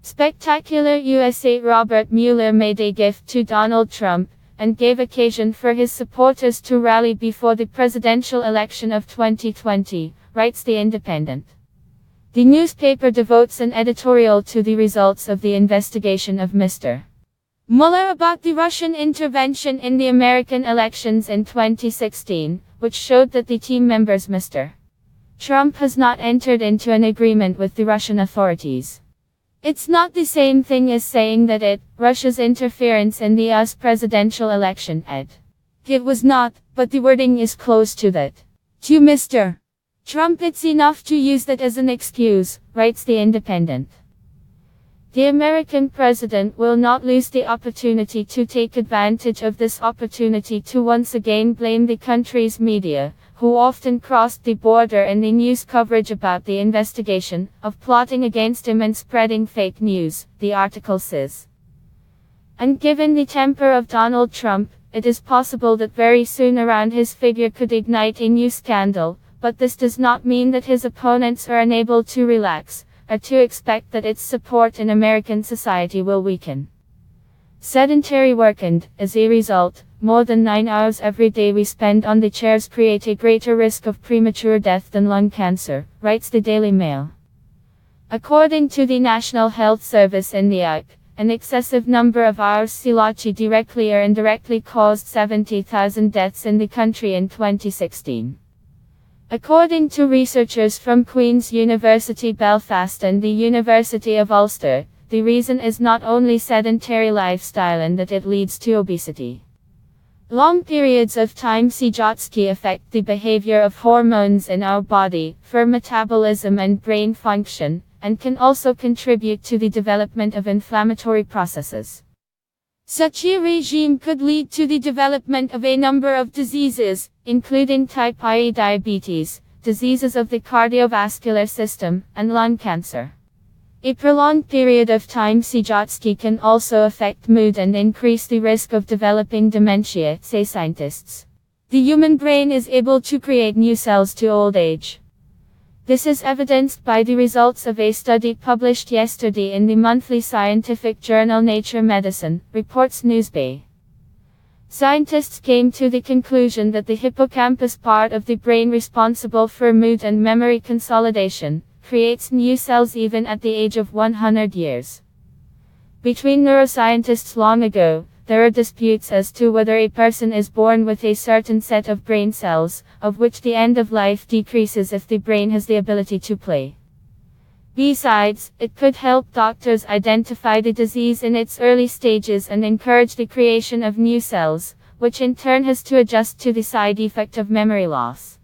Spectacular USA Robert Mueller made a gift to Donald Trump, and gave occasion for his supporters to rally before the presidential election of 2020, writes The Independent. The newspaper devotes an editorial to the results of the investigation of Mr. Mueller about the Russian intervention in the American elections in 2016, which showed that the team members Mr. Trump has not entered into an agreement with the Russian authorities. It's not the same thing as saying that Russia's interference in the US presidential election, It was not, but the wording is close to that. To Mr. Trump, it's enough to use that as an excuse, writes The Independent. The American president will not lose the opportunity to take advantage of this opportunity to once again blame the country's media, who often crossed the border in the news coverage about the investigation, of plotting against him and spreading fake news, the article says. And given the temper of Donald Trump, it is possible that very soon around his figure could ignite a new scandal, but this does not mean that his opponents are unable to relax, or to expect that its support in American society will weaken. Sedentary work and, as a result, more than 9 hours every day we spend on the chairs create a greater risk of premature death than lung cancer, writes the Daily Mail. According to the National Health Service in the UK, an excessive number of hours slouchy directly or indirectly caused 70,000 deaths in the country in 2016. According to researchers from Queen's University Belfast and the University of Ulster, the reason is not only sedentary lifestyle and that it leads to obesity. Long periods of time siedziawski affect the behavior of hormones in our body, for metabolism and brain function, and can also contribute to the development of inflammatory processes. Such a regime could lead to the development of a number of diseases, including type I diabetes, diseases of the cardiovascular system, and lung cancer. A prolonged period of time siedziawski can also affect mood and increase the risk of developing dementia, say scientists. The human brain is able to create new cells to old age. This is evidenced by the results of a study published yesterday in the monthly scientific journal Nature Medicine, reports Newsbay. Scientists came to the conclusion that the hippocampus, part of the brain responsible for mood and memory consolidation, creates new cells even at the age of 100 years. Between neuroscientists long ago, there are disputes as to whether a person is born with a certain set of brain cells, of which the end of life decreases if the brain has the ability to play. Besides, it could help doctors identify the disease in its early stages and encourage the creation of new cells, which in turn has to adjust to the side effect of memory loss.